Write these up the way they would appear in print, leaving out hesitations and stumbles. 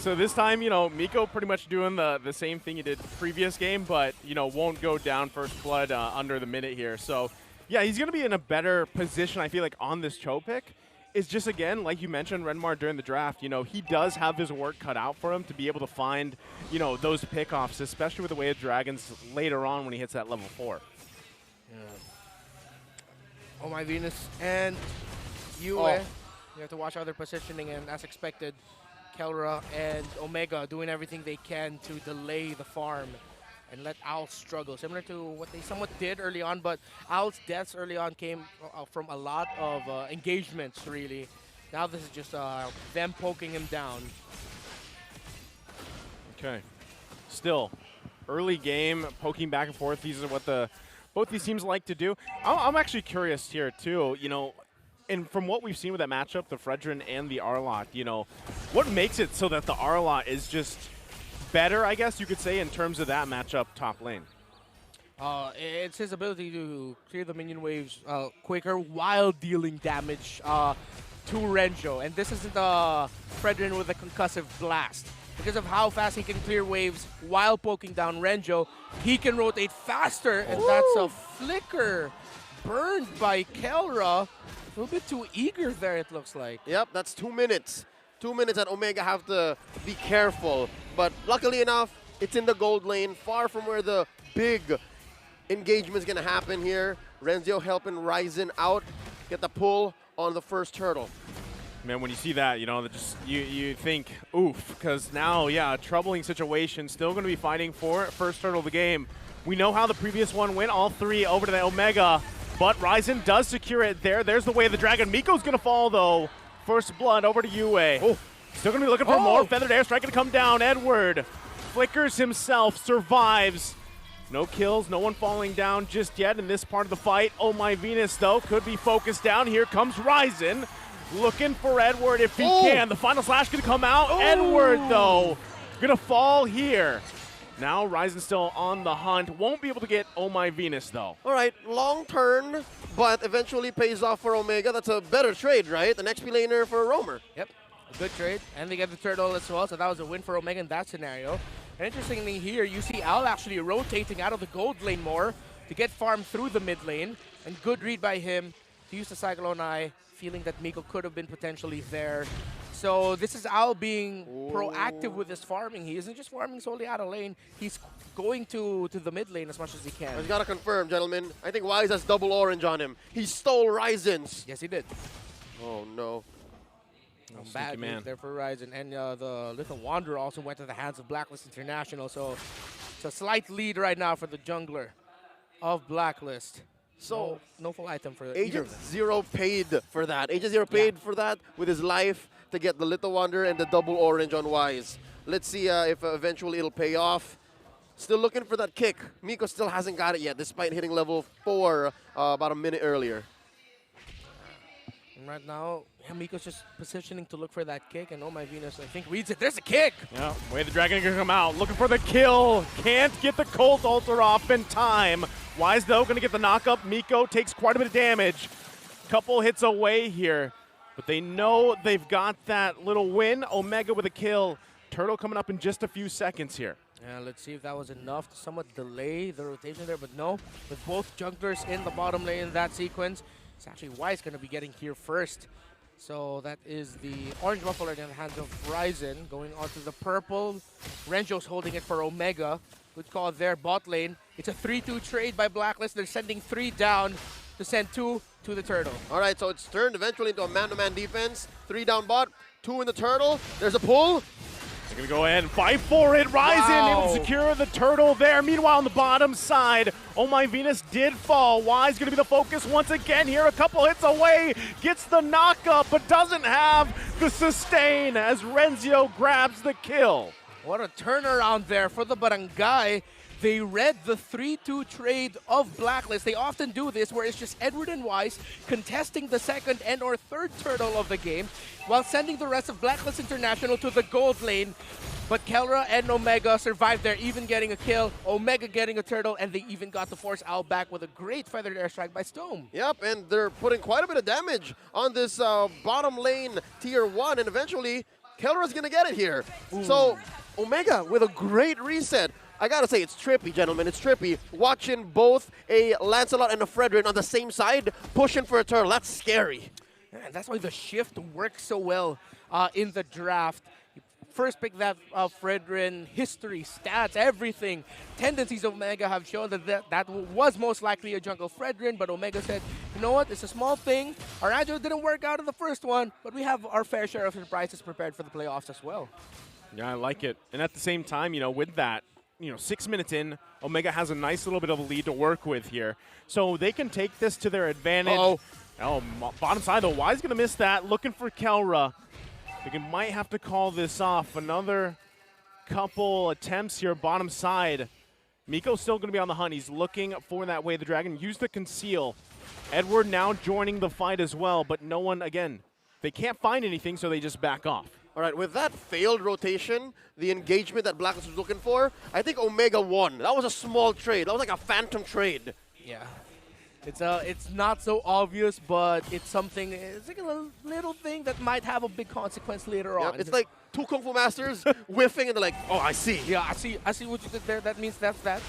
So this time, you know, Miko pretty much doing the same thing he did previous game, but, you know, won't go down first blood under the minute here. So, yeah, he's going to be in a better position, I feel like, on this Cho pick. It's just, again, like you mentioned, Renmar during the draft, you know, he does have his work cut out for him to be able to find, you know, those pickoffs, especially with the way of Dragons later on when he hits that level 4. Yeah. Oh my Venus and Yue. Oh. You have to watch how they're positioning, and as expected, Kelra and Omega doing everything they can to delay the farm and let Owl struggle, similar to what they somewhat did early on, but Owl's deaths early on came from a lot of engagements, really. Now this is just them poking him down. Okay. Still, early game, poking back and forth. These are what both these teams like to do. I'm actually curious here, too, you know, and from what we've seen with that matchup, the Fredrin and the Arlott, you know, what makes it so that the Arlott is just better, I guess you could say, in terms of that matchup top lane? It's his ability to clear the minion waves quicker while dealing damage to Renjo. And this isn't Fredrin with a concussive blast. Because of how fast he can clear waves while poking down Renjo, he can rotate faster, and that's a flicker burned by Kelra. A little bit too eager there, it looks like. Yep, that's 2 minutes. 2 minutes that Omega have to be careful. But luckily enough, it's in the gold lane, far from where the big engagement is going to happen here. Renzo helping Ryzen out, get the pull on the first turtle. Man, when you see that, you know, just you think, oof, because now, yeah, a troubling situation. Still going to be fighting for first turtle of the game. We know how the previous one went, all 3 over to the Omega. But Ryzen does secure it there. There's the way of the dragon. Miko's going to fall, though. First blood over to Yue. Oh, still going to be looking for more. Feathered airstrike going to come down. Edward flickers himself, survives. No kills, no one falling down just yet in this part of the fight. Oh my Venus, though, could be focused down. Here comes Ryzen. Looking for Edward if he can. The final slash going to come out. Edward, though, going to fall here. Now Ryzen still on the hunt. Won't be able to get Oh My Venus, though. All right, long turn, but eventually pays off for Omega. That's a better trade, right? An XP laner for a roamer. Yep, a good trade. And they get the turtle as well, so that was a win for Omega in that scenario. And interestingly here, you see Owl actually rotating out of the gold lane more to get farm through the mid lane. And good read by him to use the Cyclone Eye, feeling that Miko could have been potentially there. So this is Owl being proactive with his farming. He isn't just farming solely out of lane. He's going to the mid lane as much as he can. I got to confirm, gentlemen. I think Wise has double orange on him. He stole Ryzen's. Yes, he did. Oh, no. Bad move there for Ryzen. And the Little Wanderer also went to the hands of Blacklist International. So it's a slight lead right now for the jungler of Blacklist. So no full item for Agent Zero paid for that. Agent Zero paid for that with his life to get the Little Wanderer and the double orange on Wise. Let's see if eventually it'll pay off. Still looking for that kick. Miko still hasn't got it yet, despite hitting level 4 about a minute earlier. And right now, Miko's just positioning to look for that kick, and Oh My Venus, I think, reads it. There's a kick! Yeah, way the dragon can come out. Looking for the kill. Can't get the Colt Ulcer off in time. Wise, though, going to get the knock-up. Miko takes quite a bit of damage. Couple hits away here. But they know they've got that little win. Omega with a kill. Turtle coming up in just a few seconds here. Yeah, let's see if that was enough to somewhat delay the rotation there. But no, with both junglers in the bottom lane in that sequence, it's actually Wise going to be getting here first. So that is the orange muffler in the hands of Ryzen. Going on to the purple. Renjo's holding it for Omega. Good call there, bot lane. It's a 3-2 trade by Blacklist. They're sending 3 down to send 2 to the turtle. All right, so it's turned eventually into a man-to-man defense. 3 down bot, 2 in the turtle. There's a pull. They're going to go ahead and fight for it. Ryzen able to secure the turtle there. Meanwhile, on the bottom side, Oh My Venus did fall. Wise going to be the focus once again here. A couple hits away. Gets the knock-up, but doesn't have the sustain as Renzo grabs the kill. What a turnaround there for the Barangay. They read the 3-2 trade of Blacklist. They often do this, where it's just Edward and Wise contesting the second and or third turtle of the game, while sending the rest of Blacklist International to the gold lane. But Kelra and Omega survived there, even getting a kill, Omega getting a turtle, and they even got to force Owl back with a great feathered airstrike by Stone. Yep, and they're putting quite a bit of damage on this bottom lane tier 1, and eventually Kelra's going to get it here. So Omega with a great reset. I gotta say, it's trippy, gentlemen. It's trippy. Watching both a Lancelot and a Fredrin on the same side, pushing for a turtle. That's scary. And that's why the shift works so well in the draft. First pick that Fredrin, history, stats, everything. Tendencies Omega have shown that was most likely a jungle Fredrin, but Omega said, you know what, it's a small thing. Our Angelo didn't work out in the first one, but we have our fair share of surprises prepared for the playoffs as well. Yeah, I like it. And at the same time, you know, with that, 6 minutes in, Omega has a nice little bit of a lead to work with here. So they can take this to their advantage. Oh, bottom side though, Wise gonna miss that. Looking for Kelra. They might have to call this off. Another couple attempts here, bottom side. Miko's still gonna be on the hunt. He's looking for that way. The Dragon used to conceal. Edward now joining the fight as well, but no one, again, they can't find anything, so they just back off. All right, with that failed rotation, the engagement that Blacklist was looking for, I think Omega won. That was a small trade. That was like a phantom trade. Yeah. It's not so obvious, but it's something, it's like a little thing that might have a big consequence later on. It's like two Kung Fu Masters whiffing and they're like, oh, I see. Yeah, I see what you did there. That means that's that.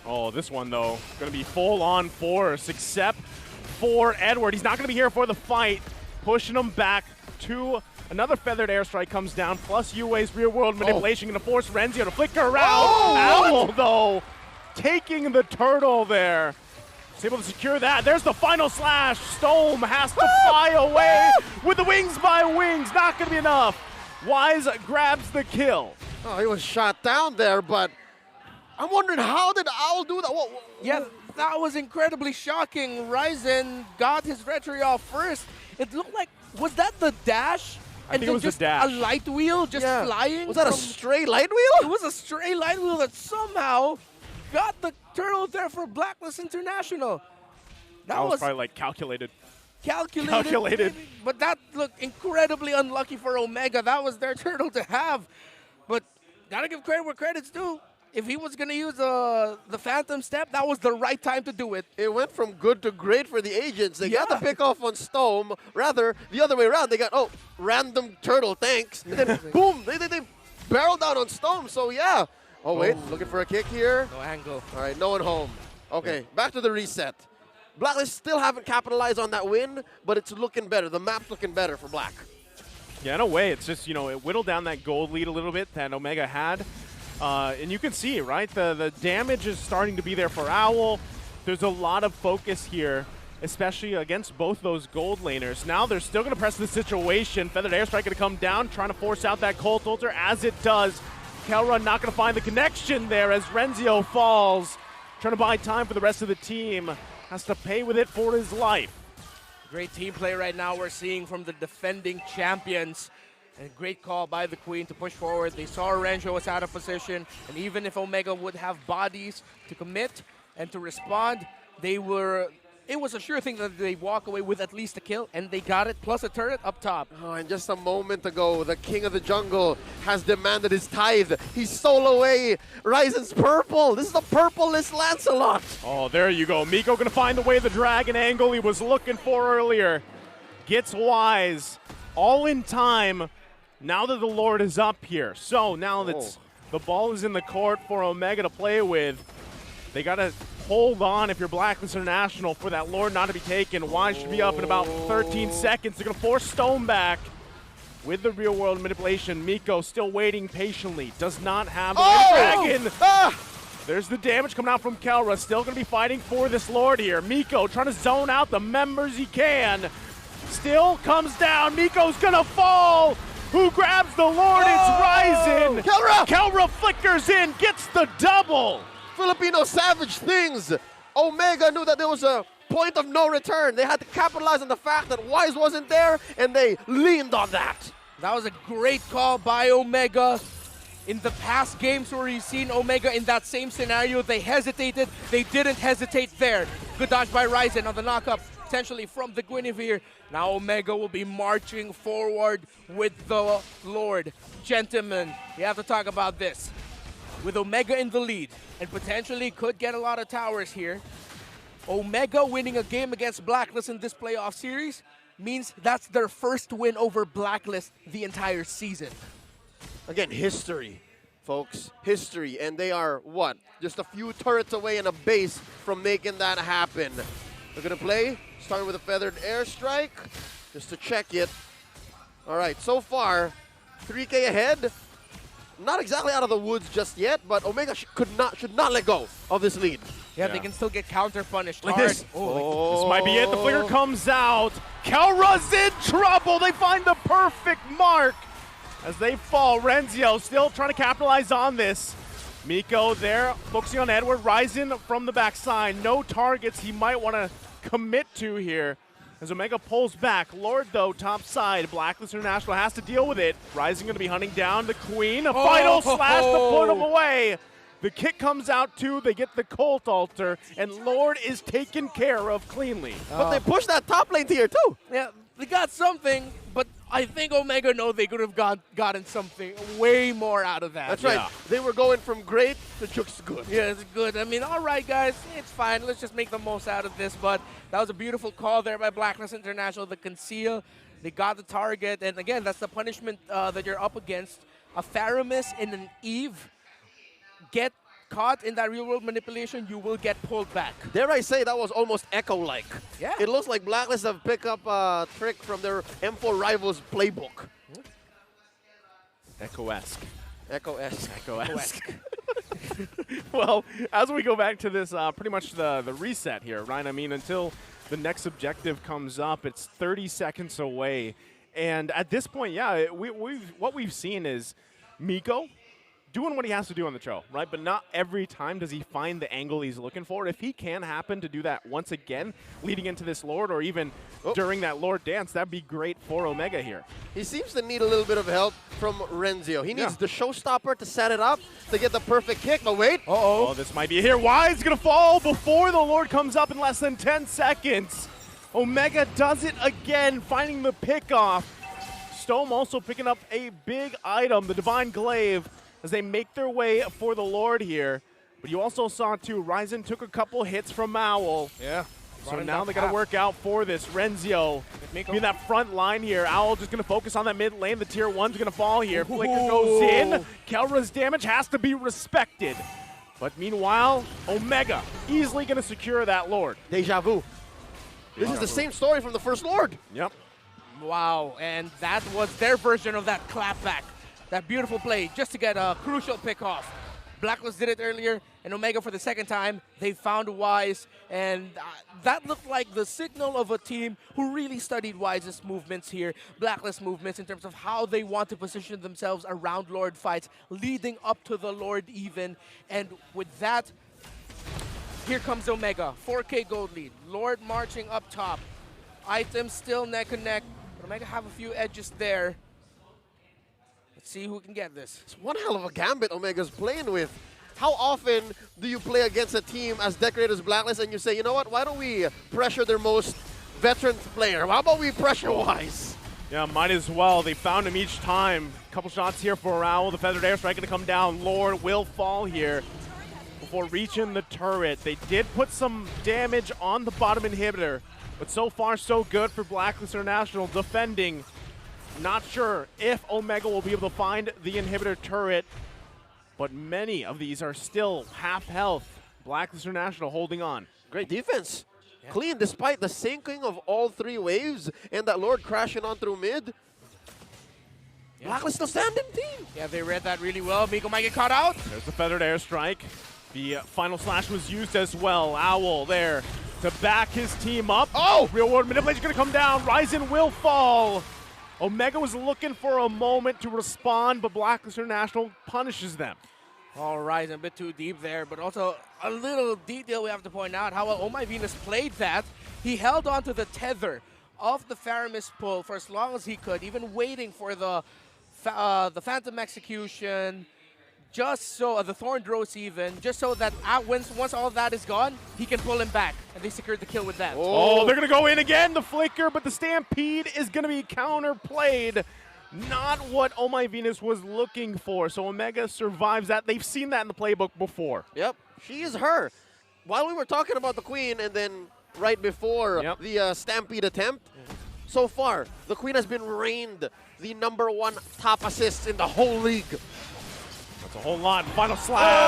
Oh, this one though, gonna be full on force, except for Edward. He's not gonna be here for the fight. Pushing him back to another feathered airstrike comes down, plus Yue's real world manipulation gonna force Renzio to flicker around. Owl though, taking the turtle there. He's able to secure that. There's the final slash. Stome has to fly away with the wings by wings. Not gonna be enough. Wise grabs the kill. Oh, he was shot down there, but I'm wondering, how did Owl do that? Whoa. Yeah, that was incredibly shocking. Ryzen got his retry off first. It looked like, was that the dash? I think it was just the dash. A light wheel just flying? Was that a stray light wheel? It was a stray light wheel that somehow got the turtle there for Blacklist International. That was probably like calculated. Calculated. But that looked incredibly unlucky for Omega. That was their turtle to have. But gotta give credit where credit's due. If he was going to use the Phantom Step, that was the right time to do it. It went from good to great for the agents. They got the pick off on Stome. Rather, the other way around. They got, random turtle, thanks. And then, boom, they barreled down on Stome. So, yeah. Oh, wait, looking for a kick here. No angle. All right, no one home. Okay, back to the reset. Blacklist still haven't capitalized on that win, but it's looking better. The map's looking better for Black. Yeah, in a way, it's just, it whittled down that gold lead a little bit that Omega had. And you can see, right, the damage is starting to be there for Owl. There's a lot of focus here, especially against both those gold laners. Now they're still going to press the situation. Feathered Airstrike going to come down, trying to force out that Cold Ulter as it does. Kelra not going to find the connection there as Renzio falls. Trying to buy time for the rest of the team. Has to pay with it for his life. Great team play right now we're seeing from the defending champions. And great call by the Queen to push forward. They saw Renzio was out of position, and even if Omega would have bodies to commit and to respond, it was a sure thing that they walk away with at least a kill, and they got it, plus a turret up top. Oh, and just a moment ago, the King of the Jungle has demanded his tithe. He stole away Ryzen's purple. This is the purple-less Lancelot. Oh, there you go. Miko gonna find the way the dragon angle he was looking for earlier. Gets Wise all in time. Now that the Lord is up here. So now that the ball is in the court for Omega to play with, they got to hold on if you're Blacklist International for that Lord not to be taken. Wise should be up in about 13 seconds. They're going to force Stone back with the real world manipulation. Miko still waiting patiently. Does not have the dragon. There's the damage coming out from Kelra. Still going to be fighting for this Lord here. Miko trying to zone out the members he can. Still comes down. Miko's going to fall. Who grabs the Lord? It's Ryzen. Kelra flickers in, gets the double. Filipino savage things. Omega knew that there was a point of no return. They had to capitalize on the fact that Wise wasn't there, and they leaned on that. That was a great call by Omega. In the past games where you've seen Omega in that same scenario, they hesitated. They didn't hesitate there. Good dodge by Ryzen on the knockup, potentially from the Guinevere. Now Omega will be marching forward with the Lord. Gentlemen, we have to talk about this. With Omega in the lead, and potentially could get a lot of towers here, Omega winning a game against Blacklist in this playoff series means that's their first win over Blacklist the entire season. Again, history, folks. History. And they are, what? Just a few turrets away and a base from making that happen. They're going to play, starting with a feathered airstrike, just to check it. All right, so far, 3K ahead. Not exactly out of the woods just yet, but Omega should not let go of this lead. Yeah, they can still get counter-punished Like hard. this. This might be it. The flicker comes out. Kelra's in trouble. They find the perfect mark as they fall. Renzio still trying to capitalize on this. Miko there, focusing on Edward. Ryzen from the backside. No targets he might want to commit to here. As Omega pulls back. Lord, though, top side. Blacklist International has to deal with it. Ryzen going to be hunting down the Queen. A final slash to put him away. The kick comes out, too. They get the Colt Altar. And Lord is taken care of cleanly. But they push that top lane tier, too. Yeah, they got something, but I think Omega know they could have gotten something way more out of that. That's right. They were going from great to just good. Yeah, it's good. I mean, all right, guys, it's fine. Let's just make the most out of this. But that was a beautiful call there by Blacklist International. The conceal, they got the target. And again, that's the punishment that you're up against. A Faramis and an Eve get caught in that real-world manipulation, you will get pulled back. Dare I say that was almost Echo-like. Yeah. It looks like Blacklist have picked up a trick from their M4 rivals playbook. Echo-esque. Echo-esque. Echo-esque. Well, as we go back to this, pretty much the reset here, right? I mean, until the next objective comes up, it's 30 seconds away. And at this point, yeah, what we've seen is Miko doing what he has to do on the show, right? But not every time does he find the angle he's looking for. If he can happen to do that once again, leading into this Lord or even during that Lord dance, that'd be great for Omega here. He seems to need a little bit of help from Renzio. He needs the showstopper to set it up to get the perfect kick. But wait. Oh, this might be it here. Wise going to fall before the Lord comes up in less than 10 seconds. Omega does it again, finding the pickoff. Stome also picking up a big item, the Divine Glaive, as they make their way for the Lord here. But you also saw, too, Ryzen took a couple hits from Owl. Yeah. So now they got to work out for this. Renzio in that front line here. Owl just going to focus on that mid lane. The tier 1's going to fall here. Flicker goes in. Kelra's damage has to be respected. But meanwhile, Omega easily going to secure that Lord. Deja vu. This is the same story from the first Lord. Yep. Wow, and that was their version of that clapback. That beautiful play just to get a crucial pick off. Blacklist did it earlier, and Omega for the second time, they found Wise, and that looked like the signal of a team who really studied Wise's movements here, Blacklist movements in terms of how they want to position themselves around Lord fights, leading up to the Lord even, and with that, here comes Omega, 4K gold lead, Lord marching up top, items still neck and neck, but Omega have a few edges there. Let's see who can get this. It's one hell of a gambit Omega's playing with. How often do you play against a team as decorated as Blacklist and you say, you know what, why don't we pressure their most veteran player? How about we pressure Wise? Yeah, might as well. They found him each time. Couple shots here for Owl. The feathered airstrike going to come down. Lord will fall here before reaching the turret. They did put some damage on the bottom inhibitor, but so far so good for Blacklist International defending. Not sure if Omega will be able to find the inhibitor turret, but many of these are still half health. Blacklist International holding on. Great defense. Yeah. Clean despite the sinking of all 3 waves and that Lord crashing on through mid. Yeah. Blacklist still standing team. Yeah, they read that really well. Miko might get caught out. There's the feathered airstrike. The final slash was used as well. Owl there to back his team up. Oh! Real world manipulation going to come down. Ryzen will fall. Omega was looking for a moment to respond, but Blacklist International punishes them. All right, a bit too deep there, but also a little detail we have to point out how well Oh My Venus played that. He held on to the tether of the Faramis pull for as long as he could, even waiting for the Phantom Execution, just so, the Thorn Dross even, just so that once all of that is gone, he can pull him back, and they secured the kill with that. Oh, they're going to go in again, the flicker, but the Stampede is going to be counterplayed. Not what Oh My Venus was looking for, so Omega survives that. They've seen that in the playbook before. Yep, she is her. While we were talking about the Queen, and then right before the Stampede attempt, So far, the Queen has been reigned the #1 top assists in the whole league. That's a whole lot. Final slash.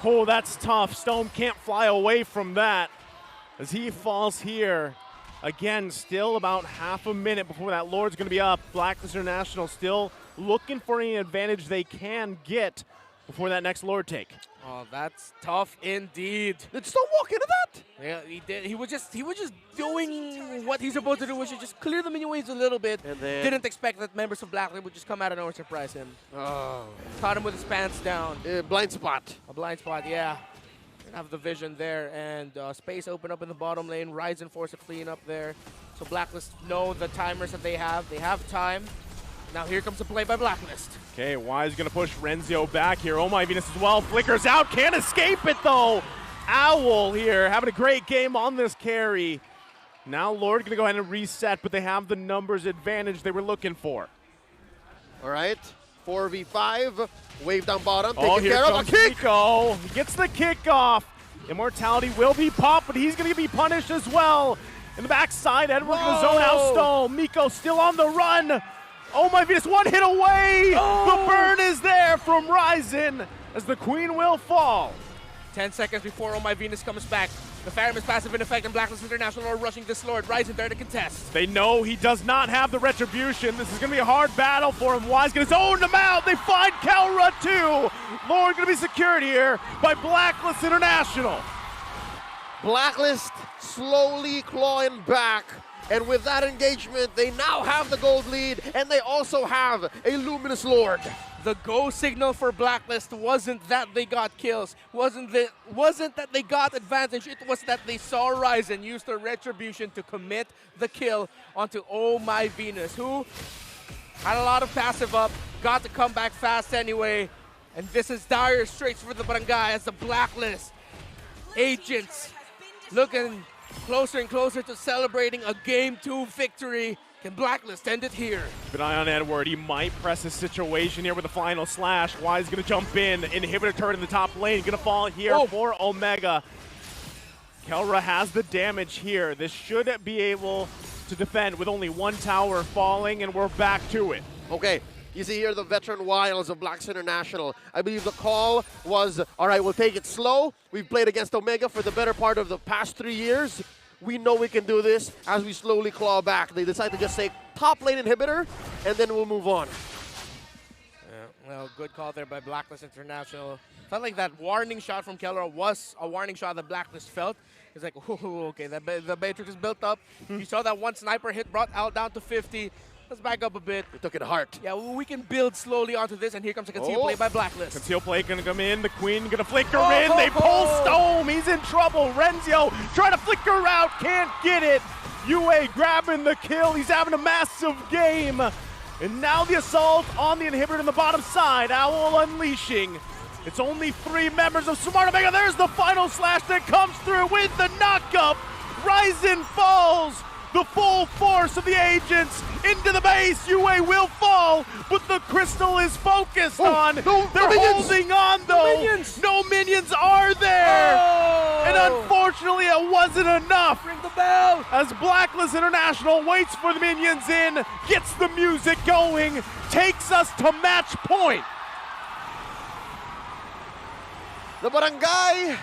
Oh, that's tough. Stone can't fly away from that as he falls here. Again, still about half a minute before that Lord's going to be up. Blacklist International still looking for any advantage they can get before that next Lord take. Oh, that's tough indeed. Did Stone walk into that? Yeah, he did. He was just doing what he's supposed to do, which is just clear the minion waves a little bit. And then didn't expect that members of Blacklist would just come out of nowhere and surprise him. Caught him with his pants down. Blind spot. A blind spot, yeah. Didn't have the vision there, and space open up in the bottom lane. Ryzen forced a clean up there. So Blacklist know the timers that they have. They have time. Now here comes the play by Blacklist. Okay, Wise going to push Renzio back here. Oh my Venus as well. Flickers out. Can't escape it though. Owl here having a great game on this carry. Now Lord going to go ahead and reset, but they have the numbers advantage they were looking for. All right. 4v5. Wave down bottom. Oh, Taken here care of. comes A kick. Nico. He gets the kickoff. Immortality will be popped, but he's going to be punished as well. In the backside, Edward going to zone out Stone. Miko still on the run. Oh my Venus, one hit away! The burn is there from Ryzen as the Queen will fall. 10 seconds before Oh My Venus comes back. The Faramis passive in effect and Blacklist International are rushing this Lord. Ryzen there to contest. They know he does not have the retribution. This is going to be a hard battle for him. Wise going to zone him out. They find Kelra too. Lord going to be secured here by Blacklist International. Blacklist slowly clawing back. And with that engagement, they now have the gold lead, and they also have a Luminous Lord. The go signal for Blacklist wasn't that they got kills, wasn't that they got advantage, it was that they saw Ryzen use the retribution to commit the kill onto Oh My Venus, who had a lot of passive up, got to come back fast anyway, and this is dire straits for the Barangay as the Blacklist agents looking closer and closer to celebrating a Game 2 victory. Can Blacklist end it here? Keep an eye on Edward. He might press a situation here with the final slash. Wise going to jump in. Inhibitor turret in the top lane. Going to fall here for Omega. Kelra has the damage here. This should be able to defend with only one tower falling, and we're back to it. Okay. You see here the veteran wiles of Blacklist International. I believe the call was, all right, we'll take it slow. We've played against Omega for the better part of the past 3 years. We know we can do this as we slowly claw back. They decide to just say top lane inhibitor, and then we'll move on. Yeah, well, good call there by Blacklist International. Felt like that warning shot from Kelra was a warning shot that Blacklist felt. It's like, okay, the Matrix is built up. You saw that one sniper hit brought Al down to 50. Let's back up a bit. We took it hard. Yeah, we can build slowly onto this, and here comes a conceal play by Blacklist. Conceal play going to come in. The Queen going to flicker in. They pull Stone. He's in trouble. Renzio trying to flicker out. Can't get it. UA grabbing the kill. He's having a massive game. And now the assault on the inhibitor in the bottom side. Owl unleashing. It's only 3 members of Smart Omega. There's the final slash that comes through with the knockup. Ryzen falls. The full force of the agents into the base. UA will fall, but the crystal is focused on. They're holding on though. No minions are there. And unfortunately, it wasn't enough. Ring the bell. As Blacklist International waits for the minions in, gets the music going, takes us to match point. The Barangay